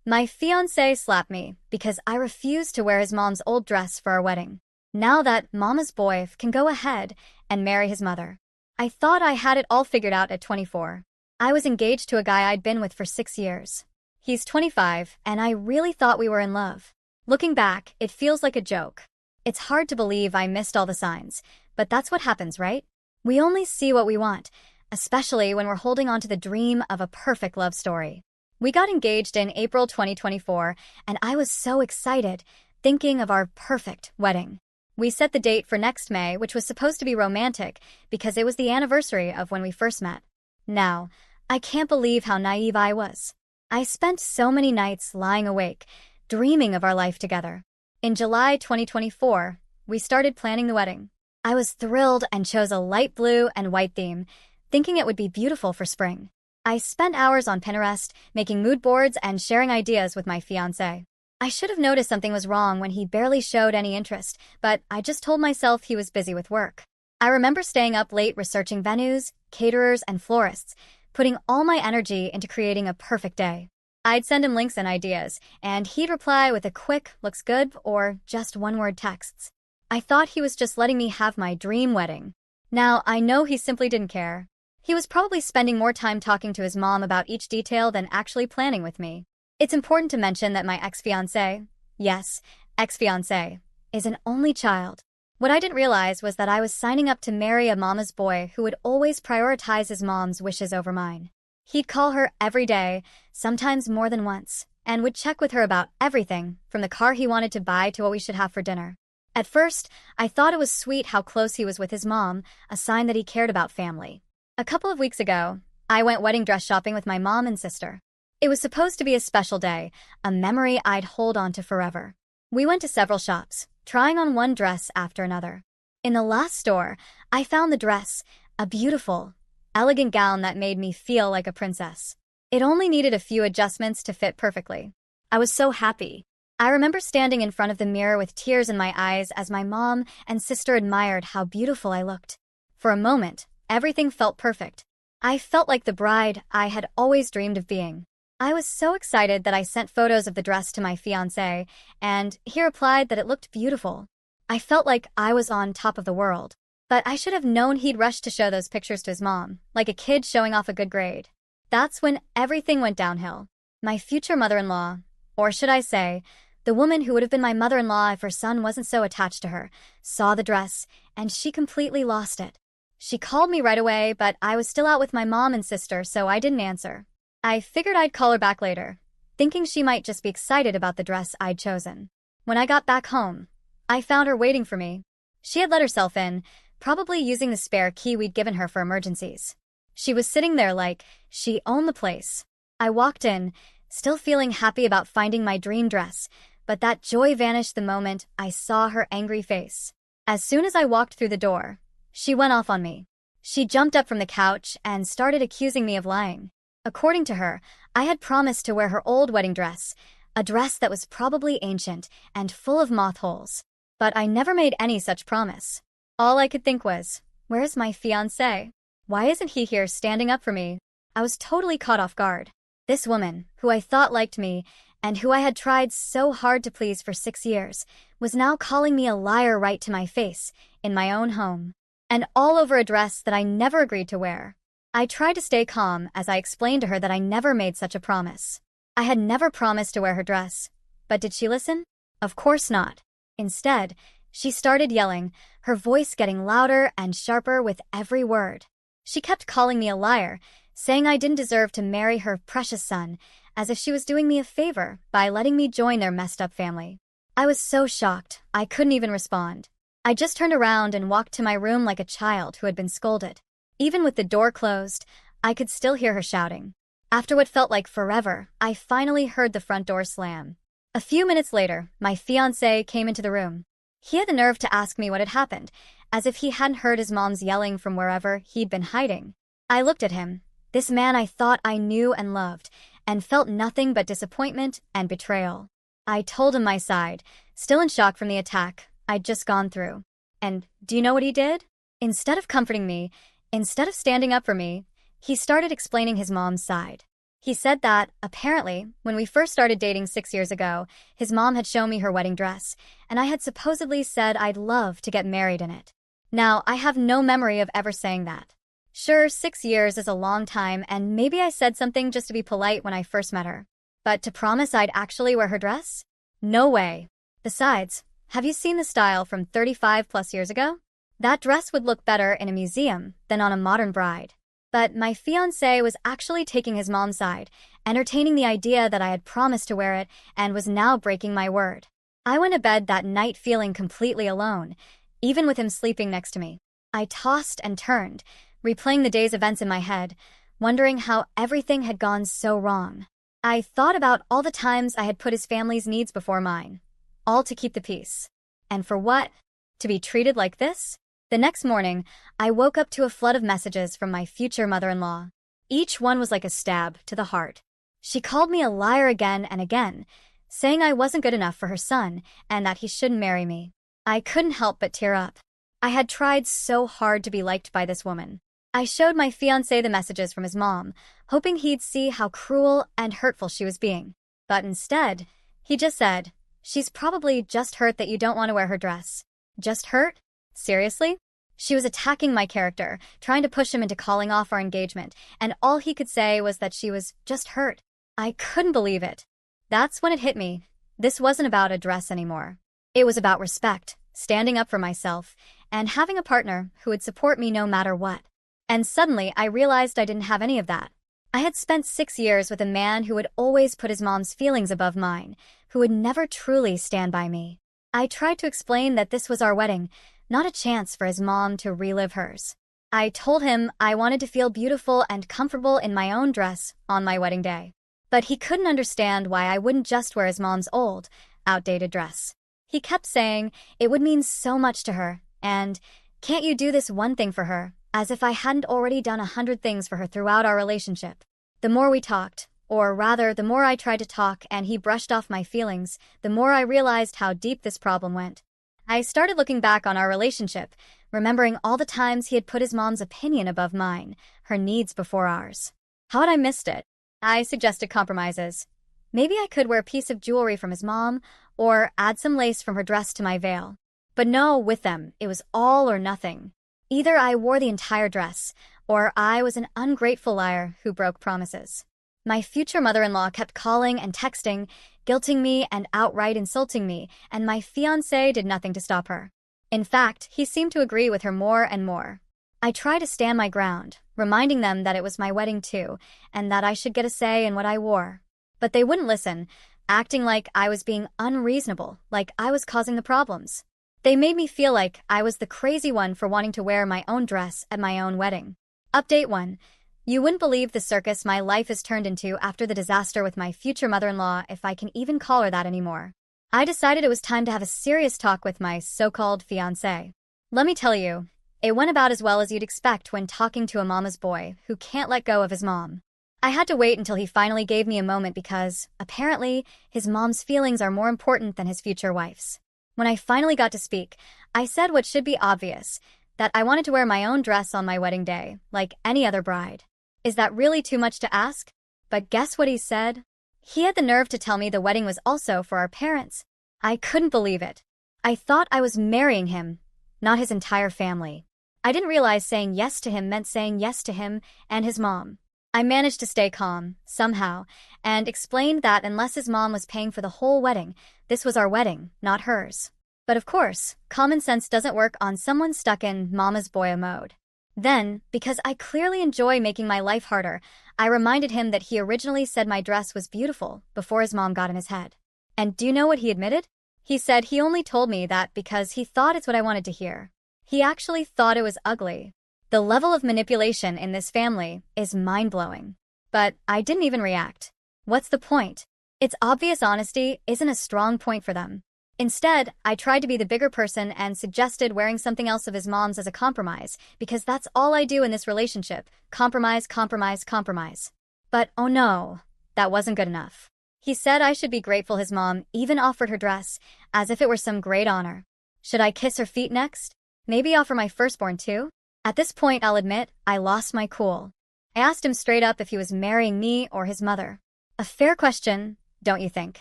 My fiancé slapped me because I refused to wear his mom's old dress for our wedding. Now that mama's boy can go ahead and marry his mother. I thought I had it all figured out at 24. I was engaged to a guy I'd been with for 6 years. He's 25, and I really thought we were in love. Looking back, it feels like a joke. It's hard to believe I missed all the signs, but that's what happens, right? We only see what we want, especially when we're holding on to the dream of a perfect love story. We got engaged in April 2024, and I was so excited, thinking of our perfect wedding. We set the date for next May, which was supposed to be romantic because it was the anniversary of when we first met. Now, I can't believe how naive I was. I spent so many nights lying awake, dreaming of our life together. In July 2024, we started planning the wedding. I was thrilled and chose a light blue and white theme, thinking it would be beautiful for spring. I spent hours on Pinterest, making mood boards and sharing ideas with my fiancé. I should have noticed something was wrong when he barely showed any interest, but I just told myself he was busy with work. I remember staying up late researching venues, caterers, and florists, putting all my energy into creating a perfect day. I'd send him links and ideas, and he'd reply with a quick, looks good, or just one-word texts. I thought he was just letting me have my dream wedding. Now, I know he simply didn't care. He was probably spending more time talking to his mom about each detail than actually planning with me. It's important to mention that my ex-fiancé, yes, ex-fiancé, is an only child. What I didn't realize was that I was signing up to marry a mama's boy who would always prioritize his mom's wishes over mine. He'd call her every day, sometimes more than once, and would check with her about everything, from the car he wanted to buy to what we should have for dinner. At first, I thought it was sweet how close he was with his mom, a sign that he cared about family. A couple of weeks ago, I went wedding dress shopping with my mom and sister. It was supposed to be a special day, a memory I'd hold on to forever. We went to several shops, trying on one dress after another. In the last store, I found the dress, a beautiful, elegant gown that made me feel like a princess. It only needed a few adjustments to fit perfectly. I was so happy. I remember standing in front of the mirror with tears in my eyes as my mom and sister admired how beautiful I looked. For a moment, everything felt perfect. I felt like the bride I had always dreamed of being. I was so excited that I sent photos of the dress to my fiancé, and he replied that it looked beautiful. I felt like I was on top of the world. But I should have known he'd rush to show those pictures to his mom, like a kid showing off a good grade. That's when everything went downhill. My future mother-in-law, or should I say, the woman who would have been my mother-in-law if her son wasn't so attached to her, saw the dress, and she completely lost it. She called me right away, but I was still out with my mom and sister, so I didn't answer. I figured I'd call her back later, thinking she might just be excited about the dress I'd chosen. When I got back home, I found her waiting for me. She had let herself in, probably using the spare key we'd given her for emergencies. She was sitting there like she owned the place. I walked in, still feeling happy about finding my dream dress, but that joy vanished the moment I saw her angry face. As soon as I walked through the door, she went off on me. She jumped up from the couch and started accusing me of lying. According to her, I had promised to wear her old wedding dress, a dress that was probably ancient and full of moth holes. But I never made any such promise. All I could think was, where's my fiancé? Why isn't he here standing up for me? I was totally caught off guard. This woman, who I thought liked me, and who I had tried so hard to please for 6 years, was now calling me a liar right to my face, in my own home. And all over a dress that I never agreed to wear. I tried to stay calm as I explained to her that I never made such a promise. I had never promised to wear her dress. But did she listen? Of course not. Instead, she started yelling, her voice getting louder and sharper with every word. She kept calling me a liar, saying I didn't deserve to marry her precious son, as if she was doing me a favor by letting me join their messed-up family. I was so shocked, I couldn't even respond. I just turned around and walked to my room like a child who had been scolded. Even with the door closed, I could still hear her shouting. After what felt like forever, I finally heard the front door slam. A few minutes later, my fiancé came into the room. He had the nerve to ask me what had happened, as if he hadn't heard his mom's yelling from wherever he'd been hiding. I looked at him, this man I thought I knew and loved, and felt nothing but disappointment and betrayal. I told him my side, still in shock from the attack I'd just gone through. And do you know what he did? Instead of comforting me, instead of standing up for me, he started explaining his mom's side. He said that, apparently, when we first started dating 6 years ago, his mom had shown me her wedding dress, and I had supposedly said I'd love to get married in it. Now, I have no memory of ever saying that. Sure, 6 years is a long time, and maybe I said something just to be polite when I first met her. But to promise I'd actually wear her dress? No way. Besides, have you seen the style from 35 plus years ago? That dress would look better in a museum than on a modern bride. But my fiancé was actually taking his mom's side, entertaining the idea that I had promised to wear it and was now breaking my word. I went to bed that night feeling completely alone, even with him sleeping next to me. I tossed and turned, replaying the day's events in my head, wondering how everything had gone so wrong. I thought about all the times I had put his family's needs before mine, all to keep the peace. And for what? To be treated like this? The next morning, I woke up to a flood of messages from my future mother-in-law. Each one was like a stab to the heart. She called me a liar again and again, saying I wasn't good enough for her son and that he shouldn't marry me. I couldn't help but tear up. I had tried so hard to be liked by this woman. I showed my fiancé the messages from his mom, hoping he'd see how cruel and hurtful she was being. But instead, he just said, "She's probably just hurt that you don't want to wear her dress." Just hurt? Seriously? She was attacking my character, trying to push him into calling off our engagement, and all he could say was that she was just hurt. I couldn't believe it. That's when it hit me. This wasn't about a dress anymore. It was about respect, standing up for myself, and having a partner who would support me no matter what. And suddenly, I realized I didn't have any of that. I had spent 6 years with a man who would always put his mom's feelings above mine, who would never truly stand by me. I tried to explain that this was our wedding, not a chance for his mom to relive hers. I told him I wanted to feel beautiful and comfortable in my own dress on my wedding day. But he couldn't understand why I wouldn't just wear his mom's old, outdated dress. He kept saying it would mean so much to her, and, "Can't you do this one thing for her?" As if I hadn't already done 100 things for her throughout our relationship. The more we talked, or rather, the more I tried to talk and he brushed off my feelings, the more I realized how deep this problem went. I started looking back on our relationship, remembering all the times he had put his mom's opinion above mine, her needs before ours. How had I missed it? I suggested compromises. Maybe I could wear a piece of jewelry from his mom, or add some lace from her dress to my veil. But no, with them, it was all or nothing. Either I wore the entire dress, or I was an ungrateful liar who broke promises. My future mother-in-law kept calling and texting, guilting me and outright insulting me, and my fiancé did nothing to stop her. In fact, he seemed to agree with her more and more. I tried to stand my ground, reminding them that it was my wedding too, and that I should get a say in what I wore. But they wouldn't listen, acting like I was being unreasonable, like I was causing the problems. They made me feel like I was the crazy one for wanting to wear my own dress at my own wedding. Update 1. You wouldn't believe the circus my life has turned into after the disaster with my future mother-in-law, if I can even call her that anymore. I decided it was time to have a serious talk with my so-called fiancé. Let me tell you, it went about as well as you'd expect when talking to a mama's boy who can't let go of his mom. I had to wait until he finally gave me a moment because, apparently, his mom's feelings are more important than his future wife's. When I finally got to speak, I said what should be obvious, that I wanted to wear my own dress on my wedding day, like any other bride. Is that really too much to ask? But guess what he said? He had the nerve to tell me the wedding was also for our parents. I couldn't believe it. I thought I was marrying him, not his entire family. I didn't realize saying yes to him meant saying yes to him and his mom. I managed to stay calm, somehow, and explained that unless his mom was paying for the whole wedding, this was our wedding, not hers. But of course, common sense doesn't work on someone stuck in mama's boy mode. Then, because I clearly enjoy making my life harder, I reminded him that he originally said my dress was beautiful before his mom got in his head. And do you know what he admitted? He said he only told me that because he thought it's what I wanted to hear. He actually thought it was ugly. The level of manipulation in this family is mind-blowing. But I didn't even react. What's the point? It's obvious honesty isn't a strong point for them. Instead, I tried to be the bigger person and suggested wearing something else of his mom's as a compromise, because that's all I do in this relationship. Compromise, compromise, compromise. But oh no, that wasn't good enough. He said I should be grateful his mom even offered her dress, as if it were some great honor. Should I kiss her feet next? Maybe offer my firstborn too? At this point, I'll admit, I lost my cool. I asked him straight up if he was marrying me or his mother. A fair question, don't you think?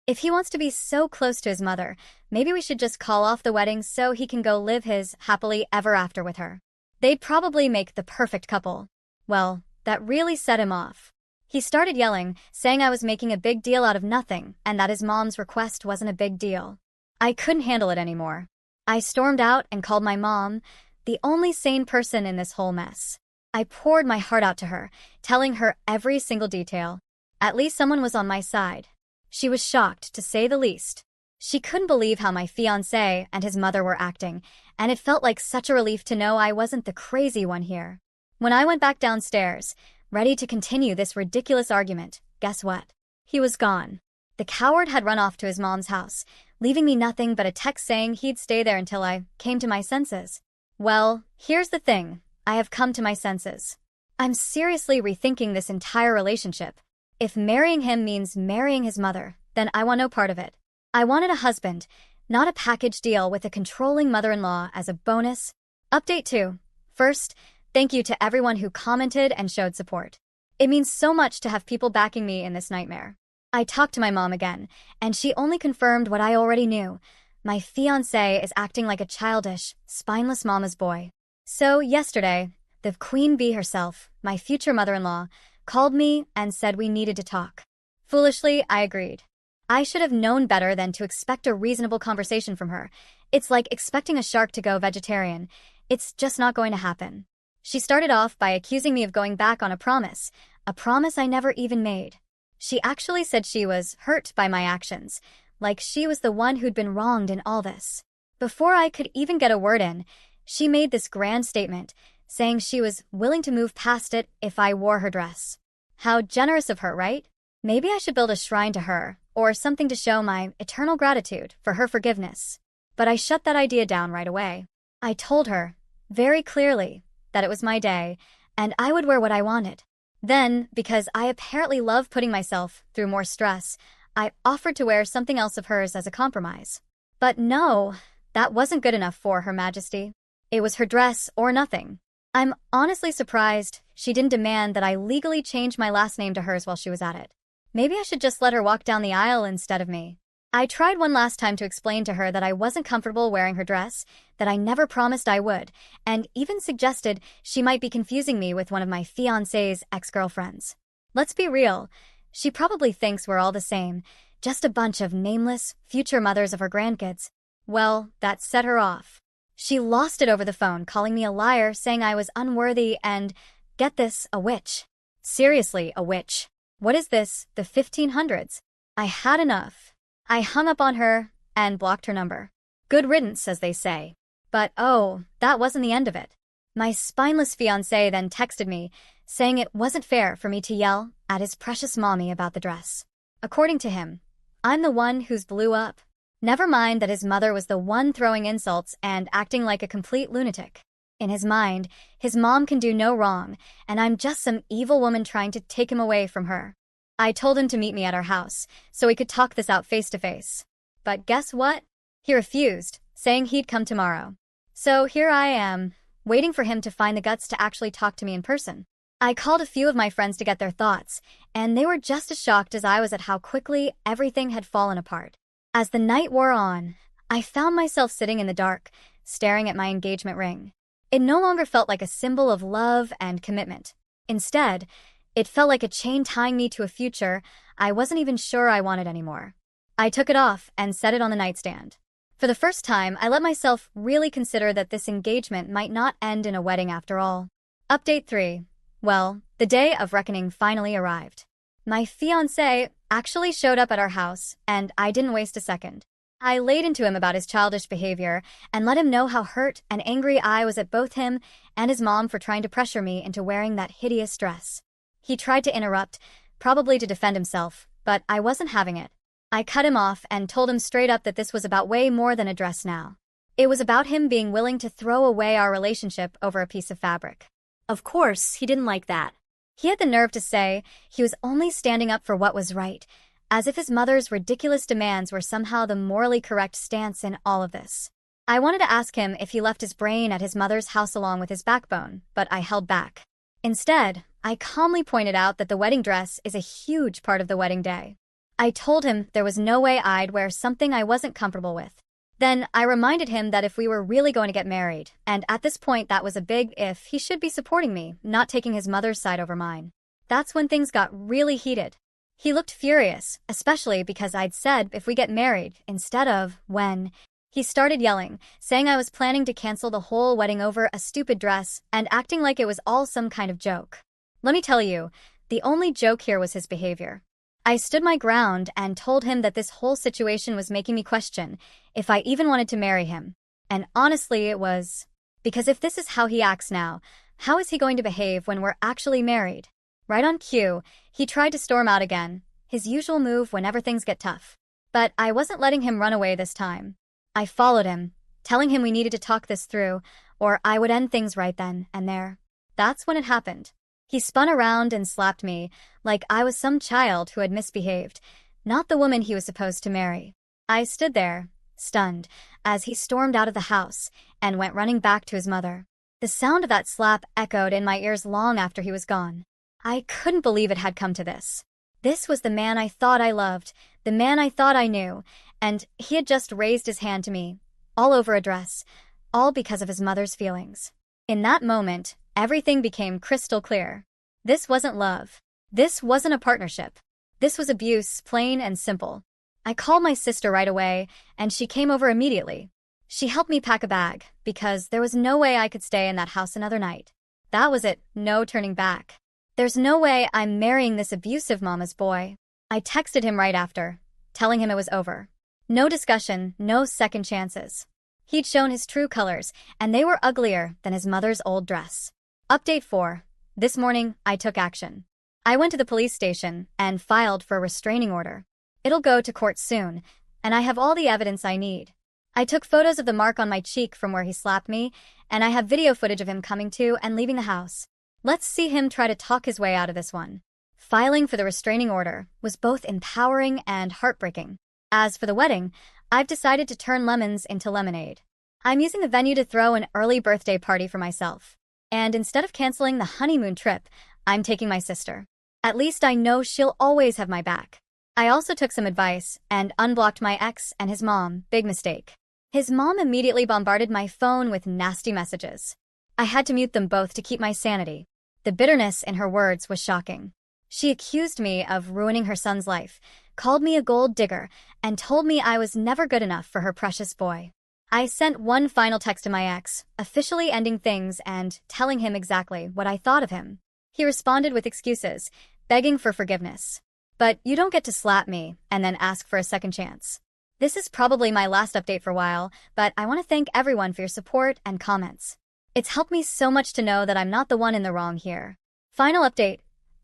If he wants to be so close to his mother, maybe we should just call off the wedding so he can go live his happily ever after with her. They'd probably make the perfect couple. Well, that really set him off. He started yelling, saying I was making a big deal out of nothing and that his mom's request wasn't a big deal. I couldn't handle it anymore. I stormed out and called my mom, the only sane person in this whole mess. I poured my heart out to her, telling her every single detail. At least someone was on my side. She was shocked, to say the least. She couldn't believe how my fiancé and his mother were acting, and it felt like such a relief to know I wasn't the crazy one here. When I went back downstairs, ready to continue this ridiculous argument, guess what? He was gone. The coward had run off to his mom's house, leaving me nothing but a text saying he'd stay there until I came to my senses. Well, here's the thing. I have come to my senses. I'm seriously rethinking this entire relationship. If marrying him means marrying his mother, then I want no part of it. I wanted a husband, not a package deal with a controlling mother-in-law as a bonus. Update 2. First, thank you to everyone who commented and showed support. It means so much to have people backing me in this nightmare. I talked to my mom again, and she only confirmed what I already knew. My fiancé is acting like a childish, spineless mama's boy. So yesterday, the queen bee herself, my future mother-in-law, called me and said we needed to talk. Foolishly, I agreed. I should have known better than to expect a reasonable conversation from her. It's like expecting a shark to go vegetarian. It's just not going to happen. She started off by accusing me of going back on a promise I never even made. She actually said she was hurt by my actions, like she was the one who'd been wronged in all this. Before I could even get a word in, she made this grand statement, saying she was willing to move past it if I wore her dress. How generous of her, right? Maybe I should build a shrine to her, or something to show my eternal gratitude for her forgiveness. But I shut that idea down right away. I told her, very clearly, that it was my day, and I would wear what I wanted. Then, because I apparently love putting myself through more stress, I offered to wear something else of hers as a compromise. But no, that wasn't good enough for Her Majesty. It was her dress or nothing. I'm honestly surprised she didn't demand that I legally change my last name to hers while she was at it. Maybe I should just let her walk down the aisle instead of me. I tried one last time to explain to her that I wasn't comfortable wearing her dress, that I never promised I would, and even suggested she might be confusing me with one of my fiancé's ex-girlfriends. Let's be real, she probably thinks we're all the same, just a bunch of nameless, future mothers of her grandkids. Well, that set her off. She lost it over the phone, calling me a liar, saying I was unworthy and, get this, a witch. Seriously, a witch. What is this, the 1500s? I had enough. I hung up on her and blocked her number. Good riddance, as they say. But oh, that wasn't the end of it. My spineless fiancé then texted me, saying it wasn't fair for me to yell at his precious mommy about the dress. According to him, I'm the one who's blew up. Never mind that his mother was the one throwing insults and acting like a complete lunatic. In his mind, his mom can do no wrong, and I'm just some evil woman trying to take him away from her. I told him to meet me at our house, so we could talk this out face to face. But guess what? He refused, saying he'd come tomorrow. So here I am, waiting for him to find the guts to actually talk to me in person. I called a few of my friends to get their thoughts, and they were just as shocked as I was at how quickly everything had fallen apart. As the night wore on, I found myself sitting in the dark, staring at my engagement ring. It no longer felt like a symbol of love and commitment. Instead, it felt like a chain tying me to a future I wasn't even sure I wanted anymore. I took it off and set it on the nightstand. For the first time, I let myself really consider that this engagement might not end in a wedding after all. Update 3. Well, the day of reckoning finally arrived. My fiancé actually showed up at our house, and I didn't waste a second. I laid into him about his childish behavior and let him know how hurt and angry I was at both him and his mom for trying to pressure me into wearing that hideous dress. He tried to interrupt, probably to defend himself, but I wasn't having it. I cut him off and told him straight up that this was about way more than a dress now. It was about him being willing to throw away our relationship over a piece of fabric. Of course, he didn't like that. He had the nerve to say he was only standing up for what was right, as if his mother's ridiculous demands were somehow the morally correct stance in all of this. I wanted to ask him if he left his brain at his mother's house along with his backbone, but I held back. Instead, I calmly pointed out that the wedding dress is a huge part of the wedding day. I told him there was no way I'd wear something I wasn't comfortable with. Then I reminded him that if we were really going to get married, and at this point that was a big if, he should be supporting me, not taking his mother's side over mine. That's when things got really heated. He looked furious, especially because I'd said if we get married instead of when. He started yelling, saying I was planning to cancel the whole wedding over a stupid dress and acting like it was all some kind of joke. Let me tell you, the only joke here was his behavior. I stood my ground and told him that this whole situation was making me question if I even wanted to marry him. And honestly, it was. Because if this is how he acts now, how is he going to behave when we're actually married? Right on cue, he tried to storm out again, his usual move whenever things get tough. But I wasn't letting him run away this time. I followed him, telling him we needed to talk this through, or I would end things right then and there. That's when it happened. He spun around and slapped me, like I was some child who had misbehaved, not the woman he was supposed to marry. I stood there, stunned, as he stormed out of the house and went running back to his mother. The sound of that slap echoed in my ears long after he was gone. I couldn't believe it had come to this. This was the man I thought I loved, the man I thought I knew, and he had just raised his hand to me, all over a dress, all because of his mother's feelings. In that moment, everything became crystal clear. This wasn't love. This wasn't a partnership. This was abuse, plain and simple. I called my sister right away, and she came over immediately. She helped me pack a bag, because there was no way I could stay in that house another night. That was it, no turning back. There's no way I'm marrying this abusive mama's boy. I texted him right after, telling him it was over. No discussion, no second chances. He'd shown his true colors, and they were uglier than his mother's old dress. Update 4. This morning, I took action. I went to the police station and filed for a restraining order. It'll go to court soon, and I have all the evidence I need. I took photos of the mark on my cheek from where he slapped me, and I have video footage of him coming to and leaving the house. Let's see him try to talk his way out of this one. Filing for the restraining order was both empowering and heartbreaking. As for the wedding, I've decided to turn lemons into lemonade. I'm using the venue to throw an early birthday party for myself. And instead of canceling the honeymoon trip, I'm taking my sister. At least I know she'll always have my back. I also took some advice and unblocked my ex and his mom, big mistake. His mom immediately bombarded my phone with nasty messages. I had to mute them both to keep my sanity. The bitterness in her words was shocking. She accused me of ruining her son's life, called me a gold digger, and told me I was never good enough for her precious boy. I sent one final text to my ex, officially ending things and telling him exactly what I thought of him. He responded with excuses, begging for forgiveness. But you don't get to slap me and then ask for a second chance. This is probably my last update for a while, but I want to thank everyone for your support and comments. It's helped me so much to know that I'm not the one in the wrong here. Final update.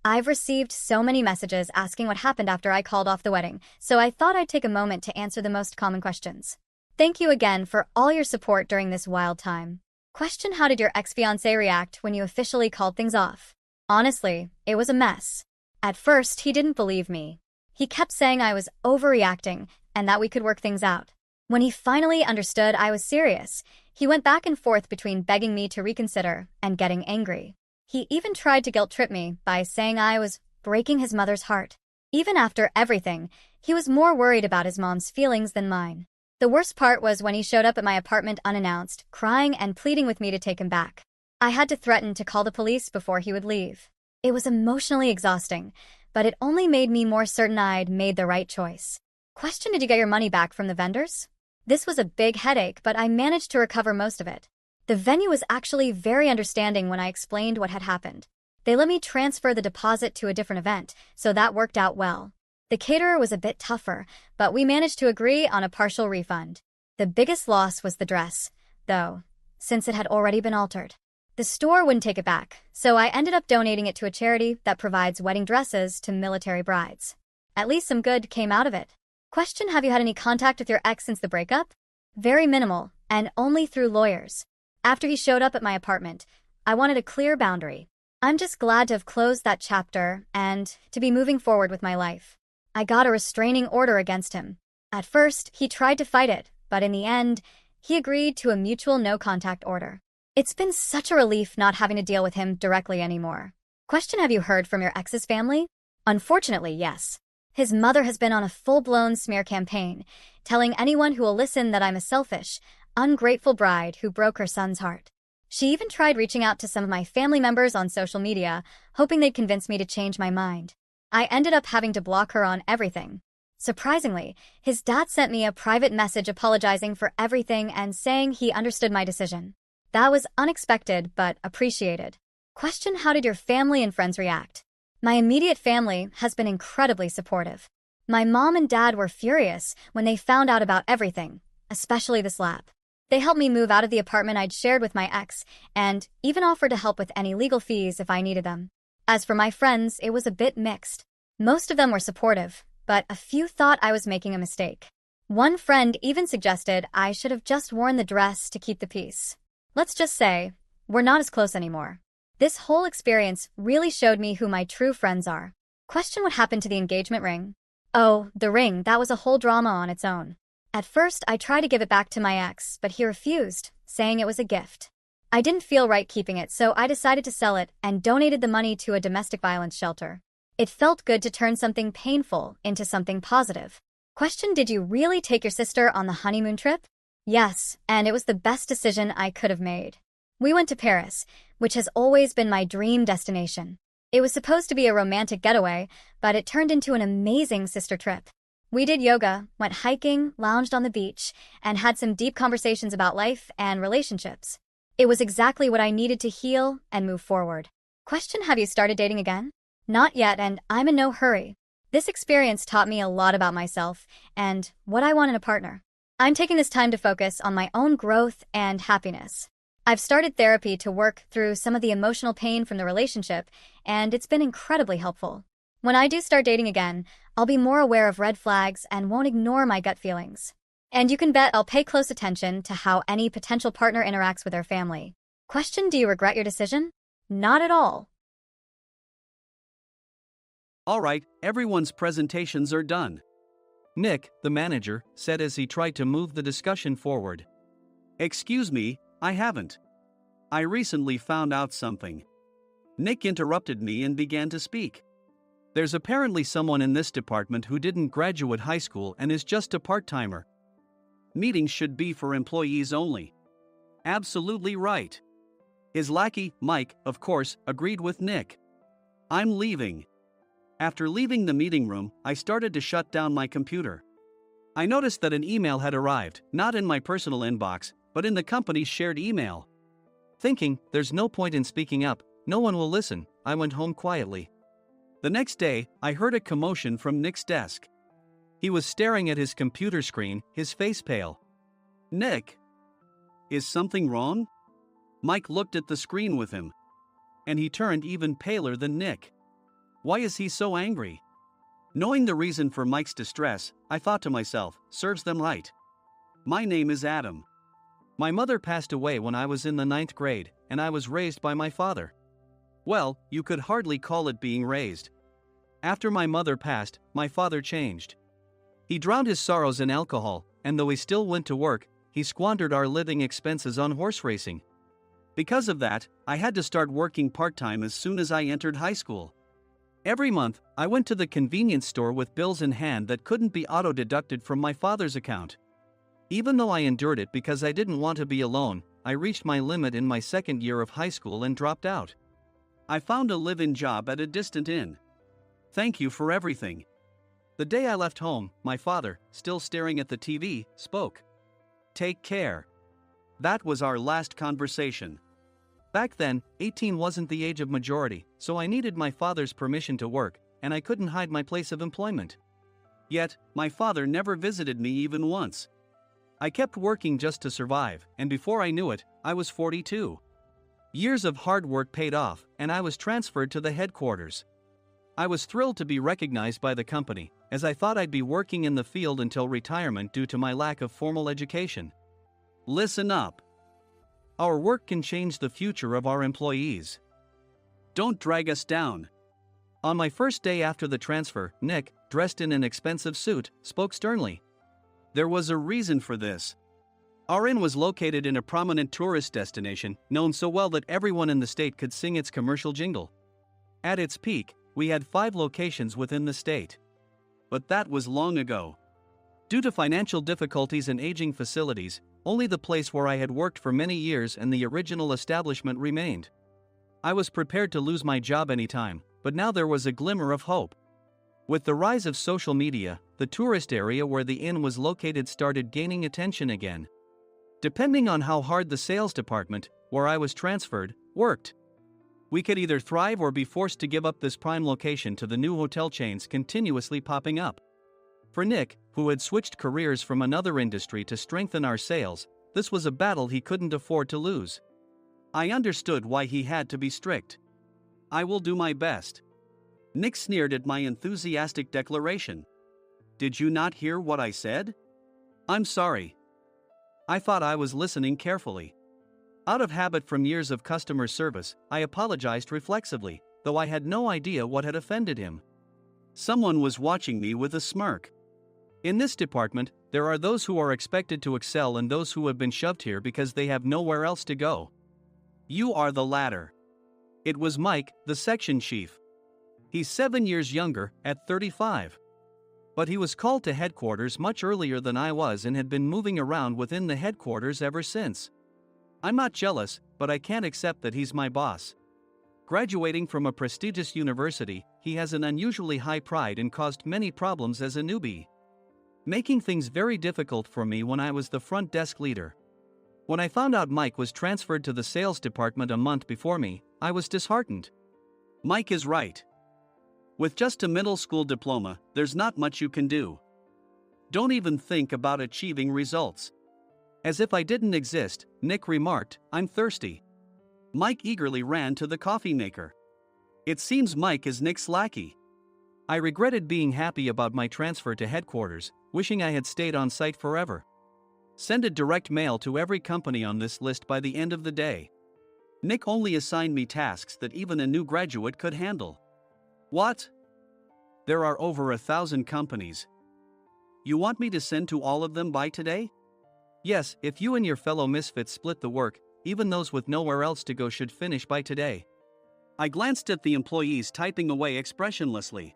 I've received so many messages asking what happened after I called off the wedding, so I thought I'd take a moment to answer the most common questions. Thank you again for all your support during this wild time. Question: how did your ex-fiancé react when you officially called things off? Honestly, it was a mess. At first, he didn't believe me. He kept saying I was overreacting and that we could work things out. When he finally understood I was serious, he went back and forth between begging me to reconsider and getting angry. He even tried to guilt-trip me by saying I was breaking his mother's heart. Even after everything, he was more worried about his mom's feelings than mine. The worst part was when he showed up at my apartment unannounced, crying and pleading with me to take him back. I had to threaten to call the police before he would leave. It was emotionally exhausting, but it only made me more certain I'd made the right choice. Question: did you get your money back from the vendors? This was a big headache, but I managed to recover most of it. The venue was actually very understanding when I explained what had happened. They let me transfer the deposit to a different event, so that worked out well. The caterer was a bit tougher, but we managed to agree on a partial refund. The biggest loss was the dress, though, since it had already been altered. The store wouldn't take it back, so I ended up donating it to a charity that provides wedding dresses to military brides. At least some good came out of it. Question: have you had any contact with your ex since the breakup? Very minimal, and only through lawyers. After he showed up at my apartment, I wanted a clear boundary. I'm just glad to have closed that chapter and to be moving forward with my life. I got a restraining order against him. At first, he tried to fight it, but in the end, he agreed to a mutual no-contact order. It's been such a relief not having to deal with him directly anymore. Question: have you heard from your ex's family? Unfortunately, yes. His mother has been on a full-blown smear campaign, telling anyone who will listen that I'm a selfish, ungrateful bride who broke her son's heart. She even tried reaching out to some of my family members on social media, hoping they'd convince me to change my mind. I ended up having to block her on everything. Surprisingly, his dad sent me a private message apologizing for everything and saying he understood my decision. That was unexpected but appreciated. Question: how did your family and friends react? My immediate family has been incredibly supportive. My mom and dad were furious when they found out about everything, especially the slap. They helped me move out of the apartment I'd shared with my ex and even offered to help with any legal fees if I needed them. As for my friends, it was a bit mixed. Most of them were supportive, but a few thought I was making a mistake. One friend even suggested I should have just worn the dress to keep the peace. Let's just say, we're not as close anymore. This whole experience really showed me who my true friends are. Question: what happened to the engagement ring? Oh, the ring, that was a whole drama on its own. At first, I tried to give it back to my ex, but he refused, saying it was a gift. I didn't feel right keeping it, so I decided to sell it and donated the money to a domestic violence shelter. It felt good to turn something painful into something positive. Question: did you really take your sister on the honeymoon trip? Yes, and it was the best decision I could have made. We went to Paris, which has always been my dream destination. It was supposed to be a romantic getaway, but it turned into an amazing sister trip. We did yoga, went hiking, lounged on the beach, and had some deep conversations about life and relationships. It was exactly what I needed to heal and move forward. Question: have you started dating again? Not yet, and I'm in no hurry. This experience taught me a lot about myself and what I want in a partner. I'm taking this time to focus on my own growth and happiness. I've started therapy to work through some of the emotional pain from the relationship, and it's been incredibly helpful. When I do start dating again, I'll be more aware of red flags and won't ignore my gut feelings. And you can bet I'll pay close attention to how any potential partner interacts with their family. Question: do you regret your decision? Not at all. All right, everyone's presentations are done. Nick, the manager, said as he tried to move the discussion forward. Excuse me, I haven't. I recently found out something. Nick interrupted me and began to speak. There's apparently someone in this department who didn't graduate high school and is just a part-timer. Meetings should be for employees only. Absolutely right. His lackey, Mike, of course, agreed with Nick. I'm leaving. After leaving the meeting room, I started to shut down my computer. I noticed that an email had arrived, not in my personal inbox, but in the company's shared email. Thinking, there's no point in speaking up, no one will listen, I went home quietly. The next day, I heard a commotion from Nick's desk. He was staring at his computer screen, his face pale. Nick! Is something wrong? Mike looked at the screen with him. And he turned even paler than Nick. Why is he so angry? Knowing the reason for Mike's distress, I thought to myself, serves them right. My name is Adam. My mother passed away when I was in the 9th grade, and I was raised by my father. Well, you could hardly call it being raised. After my mother passed, my father changed. He drowned his sorrows in alcohol, and though he still went to work, he squandered our living expenses on horse racing. Because of that, I had to start working part-time as soon as I entered high school. Every month, I went to the convenience store with bills in hand that couldn't be auto-deducted from my father's account. Even though I endured it because I didn't want to be alone, I reached my limit in my second year of high school and dropped out. I found a live-in job at a distant inn. Thank you for everything. The day I left home, my father, still staring at the TV, spoke. Take care. That was our last conversation. Back then, 18 wasn't the age of majority, so I needed my father's permission to work, and I couldn't hide my place of employment. Yet, my father never visited me even once. I kept working just to survive, and before I knew it, I was 42. Years of hard work paid off, and I was transferred to the headquarters. I was thrilled to be recognized by the company, as I thought I'd be working in the field until retirement due to my lack of formal education. Listen up. Our work can change the future of our employees. Don't drag us down. On my first day after the transfer, Nick, dressed in an expensive suit, spoke sternly. There was a reason for this. Our inn was located in a prominent tourist destination, known so well that everyone in the state could sing its commercial jingle. At its peak, we had 5 locations within the state. But that was long ago. Due to financial difficulties and aging facilities, only the place where I had worked for many years and the original establishment remained. I was prepared to lose my job anytime, but now there was a glimmer of hope. With the rise of social media, the tourist area where the inn was located started gaining attention again. Depending on how hard the sales department, where I was transferred, worked, we could either thrive or be forced to give up this prime location to the new hotel chains continuously popping up. For Nick, who had switched careers from another industry to strengthen our sales, this was a battle he couldn't afford to lose. I understood why he had to be strict. I will do my best. Nick sneered at my enthusiastic declaration. Did you not hear what I said? I'm sorry. I thought I was listening carefully. Out of habit from years of customer service, I apologized reflexively, though I had no idea what had offended him. Someone was watching me with a smirk. In this department, there are those who are expected to excel and those who have been shoved here because they have nowhere else to go. You are the latter. It was Mike, the section chief. He's 7 years younger, at 35. But he was called to headquarters much earlier than I was and had been moving around within the headquarters ever since. I'm not jealous, but I can't accept that he's my boss. Graduating from a prestigious university, he has an unusually high pride and caused many problems as a newbie, making things very difficult for me when I was the front desk leader. When I found out Mike was transferred to the sales department a month before me, I was disheartened. Mike is right. With just a middle school diploma, there's not much you can do. Don't even think about achieving results. As if I didn't exist, Nick remarked, I'm thirsty. Mike eagerly ran to the coffee maker. It seems Mike is Nick's lackey. I regretted being happy about my transfer to headquarters, wishing I had stayed on site forever. Send a direct mail to every company on this list by the end of the day. Nick only assigned me tasks that even a new graduate could handle. What? There are over 1,000 companies. You want me to send to all of them by today? Yes, if you and your fellow misfits split the work, even those with nowhere else to go should finish by today. I glanced at the employees typing away expressionlessly.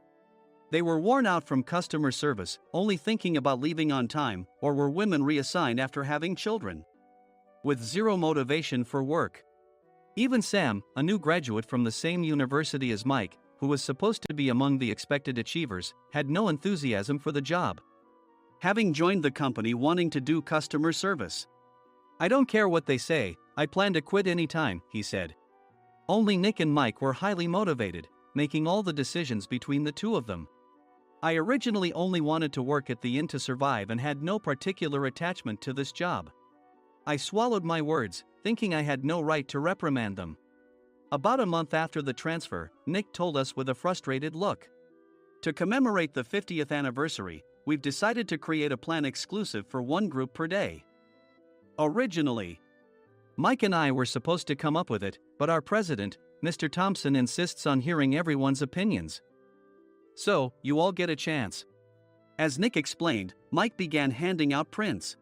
They were worn out from customer service, only thinking about leaving on time, or were women reassigned after having children, with zero motivation for work. Even Sam, a new graduate from the same university as Mike, who was supposed to be among the expected achievers, had no enthusiasm for the job, having joined the company wanting to do customer service. I don't care what they say, I plan to quit anytime, he said. Only Nick and Mike were highly motivated, making all the decisions between the two of them. I originally only wanted to work at the inn to survive and had no particular attachment to this job. I swallowed my words, thinking I had no right to reprimand them. About a month after the transfer, Nick told us with a frustrated look. To commemorate the 50th anniversary, we've decided to create a plan exclusive for one group per day. Originally, Mike and I were supposed to come up with it, but our president, Mr. Thompson, insists on hearing everyone's opinions. So, you all get a chance. As Nick explained, Mike began handing out prints.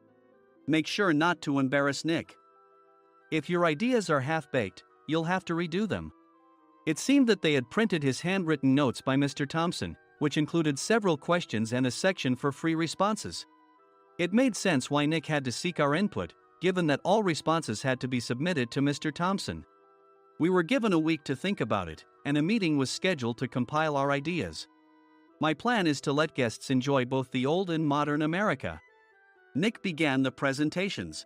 Make sure not to embarrass Nick. If your ideas are half-baked, you'll have to redo them. It seemed that they had printed his handwritten notes by Mr. Thompson, which included several questions and a section for free responses. It made sense why Nick had to seek our input, given that all responses had to be submitted to Mr. Thompson. We were given a week to think about it, and a meeting was scheduled to compile our ideas. My plan is to let guests enjoy both the old and modern America. Nick began the presentations.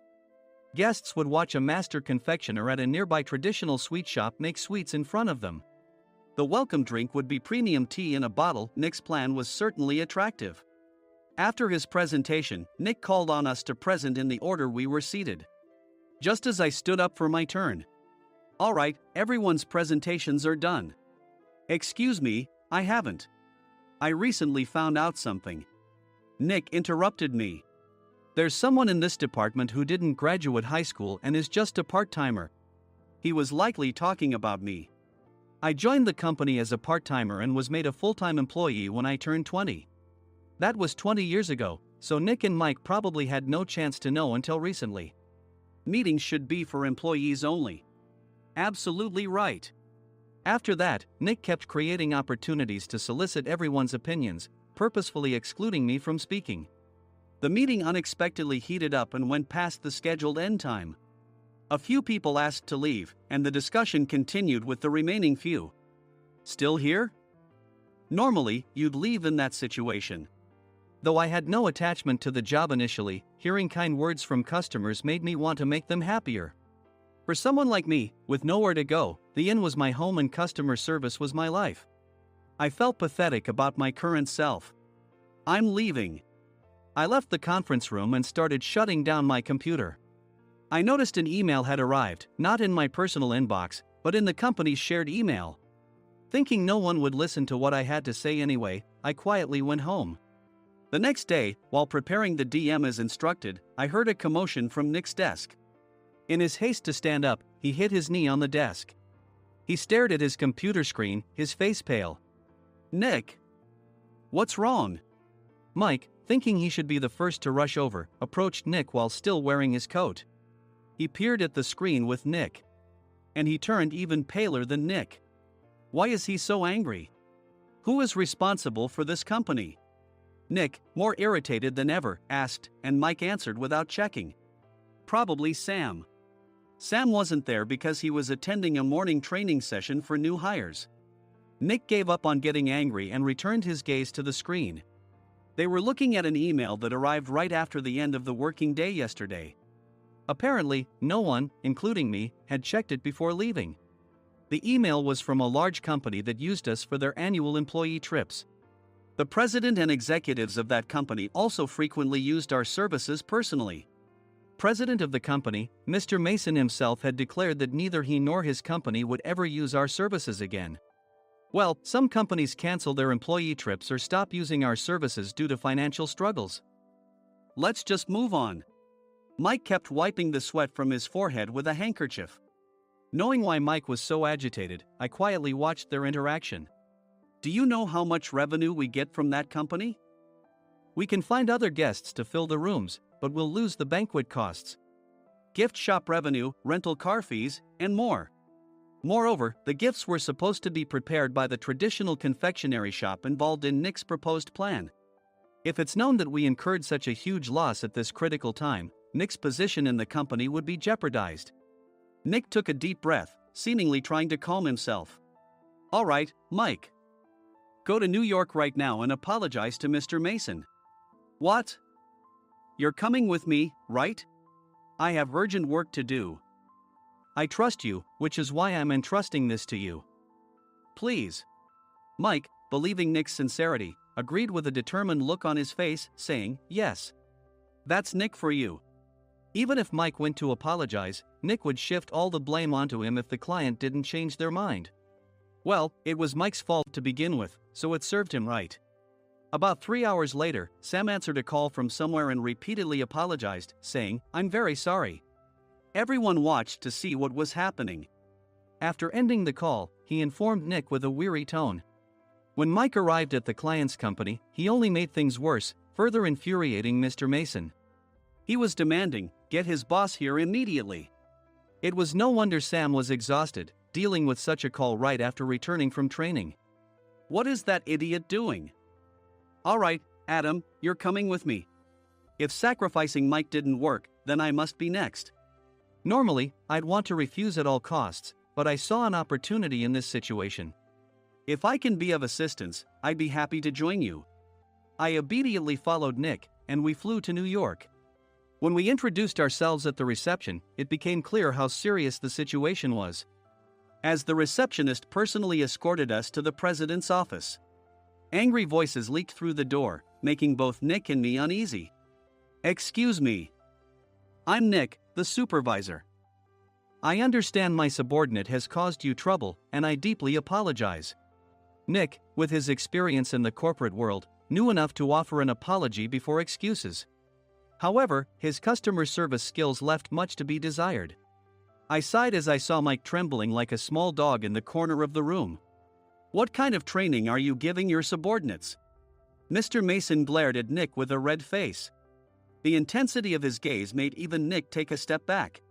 Guests would watch a master confectioner at a nearby traditional sweet shop make sweets in front of them. The welcome drink would be premium tea in a bottle. Nick's plan was certainly attractive. After his presentation, Nick called on us to present in the order we were seated. Just as I stood up for my turn. All right, everyone's presentations are done. Excuse me, I haven't. I recently found out something. Nick interrupted me. There's someone in this department who didn't graduate high school and is just a part-timer. He was likely talking about me. I joined the company as a part-timer and was made a full-time employee when I turned 20. That was 20 years ago, so Nick and Mike probably had no chance to know until recently. Meetings should be for employees only. Absolutely right. After that, Nick kept creating opportunities to solicit everyone's opinions, purposefully excluding me from speaking. The meeting unexpectedly heated up and went past the scheduled end time. A few people asked to leave, and the discussion continued with the remaining few. Still here? Normally, you'd leave in that situation. Though I had no attachment to the job initially, hearing kind words from customers made me want to make them happier. For someone like me, with nowhere to go, the inn was my home and customer service was my life. I felt pathetic about my current self. I'm leaving. I left the conference room and started shutting down my computer. I noticed an email had arrived, not in my personal inbox, but in the company's shared email. Thinking no one would listen to what I had to say anyway, I quietly went home. The next day, while preparing the DM as instructed, I heard a commotion from Nick's desk. In his haste to stand up, he hit his knee on the desk. He stared at his computer screen, his face pale. "Nick! What's wrong?" Mike, thinking he should be the first to rush over, approached Nick while still wearing his coat. He peered at the screen with Nick. And he turned even paler than Nick. Why is he so angry? Who is responsible for this company? Nick, more irritated than ever, asked, and Mike answered without checking. Probably Sam. Sam wasn't there because he was attending a morning training session for new hires. Nick gave up on getting angry and returned his gaze to the screen. They were looking at an email that arrived right after the end of the working day yesterday. Apparently, no one, including me, had checked it before leaving. The email was from a large company that used us for their annual employee trips. The president and executives of that company also frequently used our services personally. President of the company, Mr. Mason himself had declared that neither he nor his company would ever use our services again. Well, some companies cancel their employee trips or stop using our services due to financial struggles. Let's just move on. Mike kept wiping the sweat from his forehead with a handkerchief. Knowing why Mike was so agitated, I quietly watched their interaction. Do you know how much revenue we get from that company? We can find other guests to fill the rooms, but we'll lose the banquet costs, gift shop revenue, rental car fees, and more. Moreover, the gifts were supposed to be prepared by the traditional confectionery shop involved in Nick's proposed plan. If it's known that we incurred such a huge loss at this critical time, Nick's position in the company would be jeopardized. Nick took a deep breath, seemingly trying to calm himself. All right, Mike. Go to New York right now and apologize to Mr. Mason. What? You're coming with me, right? I have urgent work to do. I trust you, which is why I'm entrusting this to you. Please. Mike, believing Nick's sincerity, agreed with a determined look on his face, saying, yes. That's Nick for you. Even if Mike went to apologize, Nick would shift all the blame onto him if the client didn't change their mind. Well, it was Mike's fault to begin with, so it served him right. About 3 hours later, Sam answered a call from somewhere and repeatedly apologized, saying, I'm very sorry. Everyone watched to see what was happening. After ending the call, he informed Nick with a weary tone. When Mike arrived at the client's company, he only made things worse, further infuriating Mr. Mason. He was demanding, get his boss here immediately. It was no wonder Sam was exhausted, dealing with such a call right after returning from training. What is that idiot doing? All right, Adam, you're coming with me. If sacrificing Mike didn't work, then I must be next. Normally, I'd want to refuse at all costs, but I saw an opportunity in this situation. If I can be of assistance, I'd be happy to join you. I immediately followed Nick, and we flew to New York. When we introduced ourselves at the reception, it became clear how serious the situation was. As the receptionist personally escorted us to the president's office. Angry voices leaked through the door, making both Nick and me uneasy. Excuse me. I'm Nick, the supervisor. I understand my subordinate has caused you trouble, and I deeply apologize. Nick, with his experience in the corporate world, knew enough to offer an apology before excuses. However, his customer service skills left much to be desired. I sighed as I saw Mike trembling like a small dog in the corner of the room. What kind of training are you giving your subordinates? Mr. Mason glared at Nick with a red face. The intensity of his gaze made even Nick take a step back.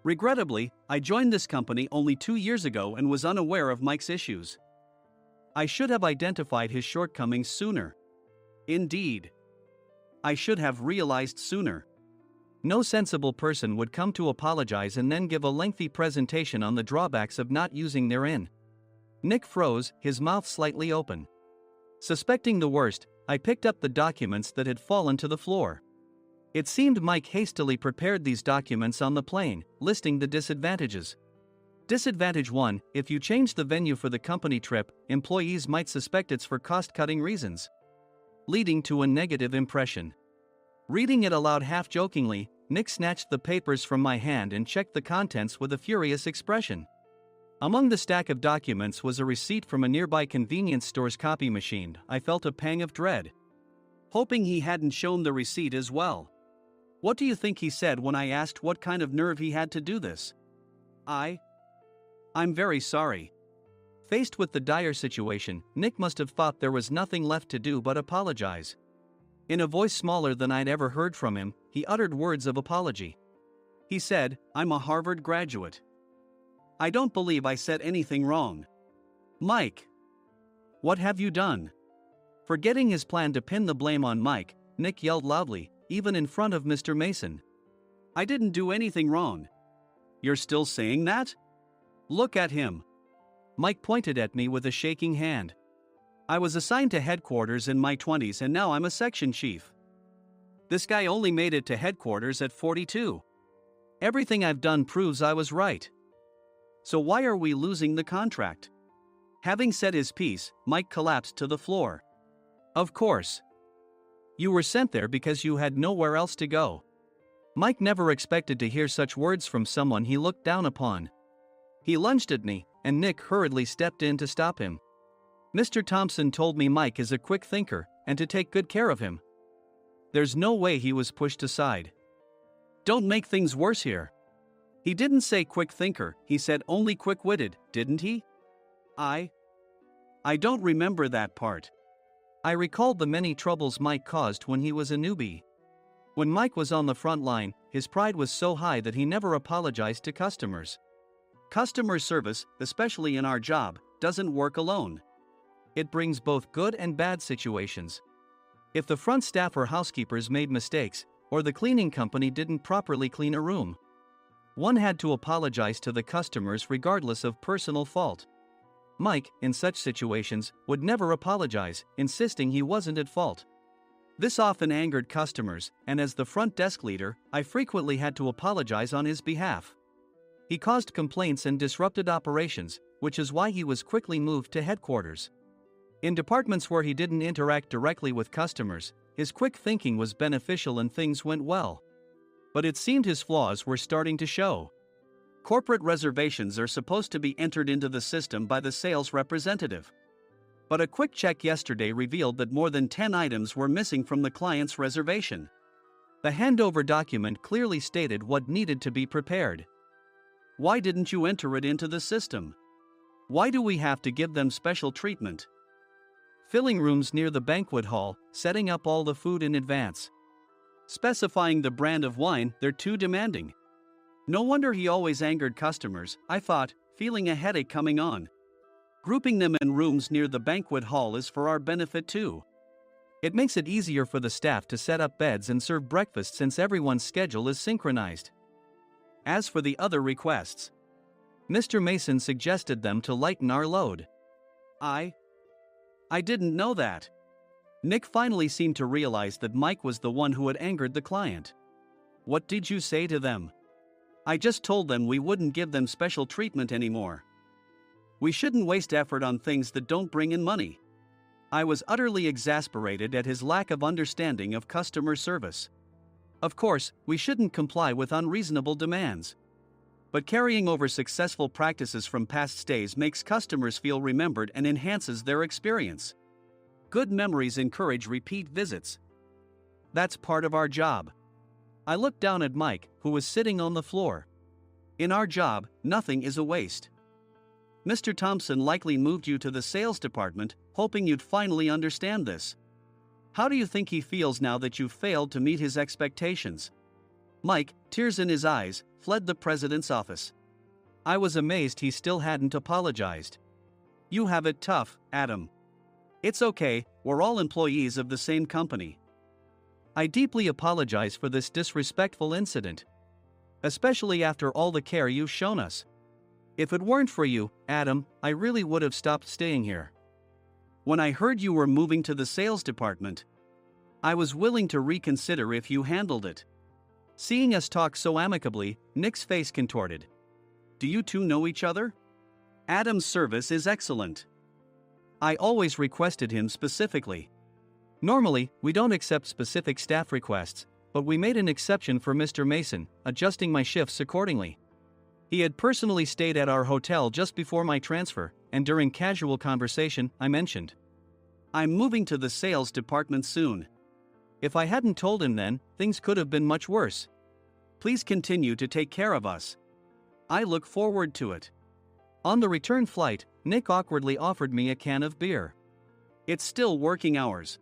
Regrettably, I joined this company only 2 years ago and was unaware of Mike's issues. I should have identified his shortcomings sooner. Indeed. I should have realized sooner. No sensible person would come to apologize and then give a lengthy presentation on the drawbacks of not using their in. Nick froze, his mouth slightly open. Suspecting the worst, I picked up the documents that had fallen to the floor. It seemed Mike hastily prepared these documents on the plane, listing the disadvantages. Disadvantage 1: if you change the venue for the company trip, employees might suspect it's for cost-cutting reasons, leading to a negative impression. Reading it aloud half-jokingly, Nick snatched the papers from my hand and checked the contents with a furious expression. Among the stack of documents was a receipt from a nearby convenience store's copy machine. I felt a pang of dread, hoping he hadn't shown the receipt as well. What do you think he said when I asked what kind of nerve he had to do this? I'm very sorry. Faced with the dire situation, Nick must have thought there was nothing left to do but apologize. In a voice smaller than I'd ever heard from him, he uttered words of apology. He said, "I'm a Harvard graduate. I don't believe I said anything wrong." Mike! What have you done? Forgetting his plan to pin the blame on Mike, Nick yelled loudly, even in front of Mr. Mason. "I didn't do anything wrong." "You're still saying that? Look at him." Mike pointed at me with a shaking hand. "I was assigned to headquarters in my 20s and now I'm a section chief. This guy only made it to headquarters at 42. Everything I've done proves I was right. So why are we losing the contract?" Having said his piece, Mike collapsed to the floor. "Of course. You were sent there because you had nowhere else to go." Mike never expected to hear such words from someone he looked down upon. He lunged at me, and Nick hurriedly stepped in to stop him. "Mr. Thompson told me Mike is a quick thinker, and to take good care of him." There's no way he was pushed aside. "Don't make things worse here. He didn't say quick thinker, he said only quick-witted, didn't he?" I don't remember that part." I recalled the many troubles Mike caused when he was a newbie. When Mike was on the front line, his pride was so high that he never apologized to customers. Customer service, especially in our job, doesn't work alone. It brings both good and bad situations. If the front staff or housekeepers made mistakes, or the cleaning company didn't properly clean a room, one had to apologize to the customers regardless of personal fault. Mike, in such situations, would never apologize, insisting he wasn't at fault. This often angered customers, and as the front desk leader, I frequently had to apologize on his behalf. He caused complaints and disrupted operations, which is why he was quickly moved to headquarters. In departments where he didn't interact directly with customers, his quick thinking was beneficial and things went well. But it seemed his flaws were starting to show. Corporate reservations are supposed to be entered into the system by the sales representative. But a quick check yesterday revealed that more than 10 items were missing from the client's reservation. The handover document clearly stated what needed to be prepared. Why didn't you enter it into the system? Why do we have to give them special treatment? Filling rooms near the banquet hall, setting up all the food in advance. Specifying the brand of wine, they're too demanding. No wonder he always angered customers, I thought, feeling a headache coming on. Grouping them in rooms near the banquet hall is for our benefit too. It makes it easier for the staff to set up beds and serve breakfast since everyone's schedule is synchronized. As for the other requests, Mr. Mason suggested them to lighten our load. I didn't know that. Nick finally seemed to realize that Mike was the one who had angered the client. What did you say to them? I just told them we wouldn't give them special treatment anymore. We shouldn't waste effort on things that don't bring in money. I was utterly exasperated at his lack of understanding of customer service. Of course, we shouldn't comply with unreasonable demands. But carrying over successful practices from past stays makes customers feel remembered and enhances their experience. Good memories encourage repeat visits. That's part of our job. I looked down at Mike, who was sitting on the floor. In our job, nothing is a waste. Mr. Thompson likely moved you to the sales department, hoping you'd finally understand this. How do you think he feels now that you've failed to meet his expectations? Mike, tears in his eyes, fled the president's office. I was amazed he still hadn't apologized. You have it tough, Adam. It's okay, we're all employees of the same company. I deeply apologize for this disrespectful incident. Especially after all the care you've shown us. If it weren't for you, Adam, I really would have stopped staying here. When I heard you were moving to the sales department, I was willing to reconsider if you handled it. Seeing us talk so amicably, Nick's face contorted. Do you two know each other? Adam's service is excellent. I always requested him specifically. Normally, we don't accept specific staff requests, but we made an exception for Mr. Mason, adjusting my shifts accordingly. He had personally stayed at our hotel just before my transfer, and during casual conversation, I mentioned, I'm moving to the sales department soon. If I hadn't told him then, things could have been much worse. Please continue to take care of us. I look forward to it. On the return flight, Nick awkwardly offered me a can of beer. It's still working hours.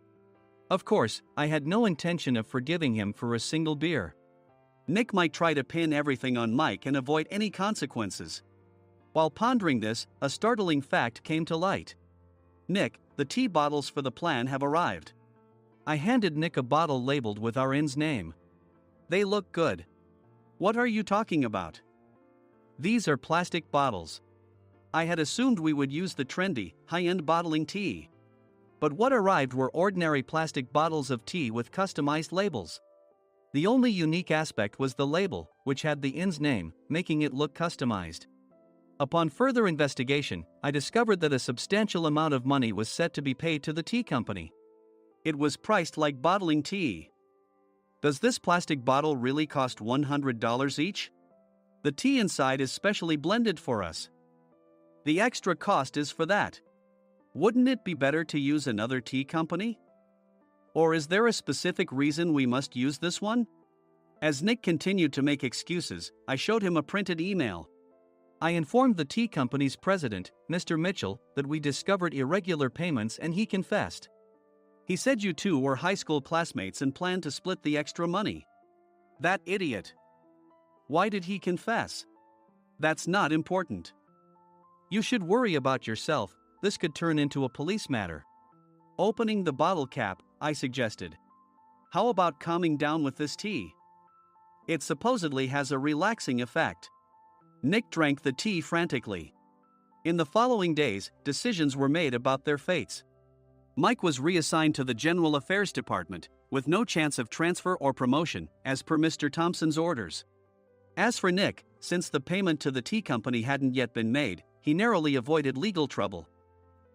Of course, I had no intention of forgiving him for a single beer. Nick might try to pin everything on Mike and avoid any consequences. While pondering this, a startling fact came to light. Nick, the tea bottles for the plan have arrived. I handed Nick a bottle labeled with our inn's name. They look good. What are you talking about? These are plastic bottles. I had assumed we would use the trendy, high-end bottling tea. But what arrived were ordinary plastic bottles of tea with customized labels. The only unique aspect was the label, which had the inn's name, making it look customized. Upon further investigation, I discovered that a substantial amount of money was set to be paid to the tea company. It was priced like bottling tea. Does this plastic bottle really cost $100 each? The tea inside is specially blended for us. The extra cost is for that. Wouldn't it be better to use another tea company? Or is there a specific reason we must use this one? As Nick continued to make excuses, I showed him a printed email. I informed the tea company's president, Mr. Mitchell, that we discovered irregular payments and he confessed. He said you two were high school classmates and planned to split the extra money. That idiot. Why did he confess? That's not important. You should worry about yourself, this could turn into a police matter. Opening the bottle cap, I suggested. How about calming down with this tea? It supposedly has a relaxing effect. Nick drank the tea frantically. In the following days, decisions were made about their fates. Mike was reassigned to the General Affairs Department, with no chance of transfer or promotion, as per Mr. Thompson's orders. As for Nick, since the payment to the tea company hadn't yet been made, he narrowly avoided legal trouble.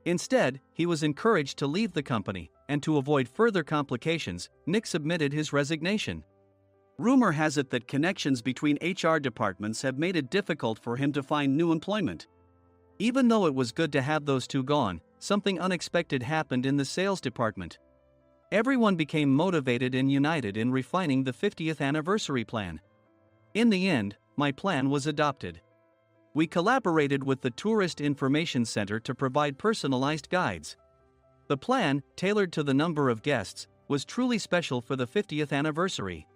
Instead, he was encouraged to leave the company, and to avoid further complications, Nick submitted his resignation. Rumor has it that connections between HR departments have made it difficult for him to find new employment. Even though it was good to have those two gone, something unexpected happened in the sales department. Everyone became motivated and united in refining the 50th anniversary plan. In the end, my plan was adopted. We collaborated with the Tourist Information Center to provide personalized guides. The plan, tailored to the number of guests, was truly special for the 50th anniversary.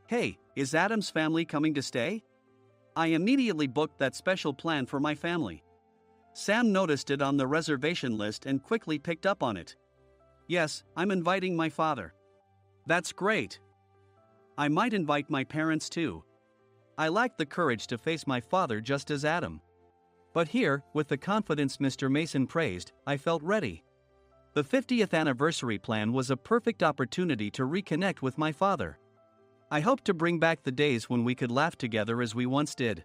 Hey, is Adam's family coming to stay? I immediately booked that special plan for my family. Sam noticed it on the reservation list and quickly picked up on it. Yes, I'm inviting my father. That's great. I might invite my parents too. I lacked the courage to face my father just as Adam. But here, with the confidence Mr. Mason praised, I felt ready. The 50th anniversary plan was a perfect opportunity to reconnect with my father. I hoped to bring back the days when we could laugh together as we once did.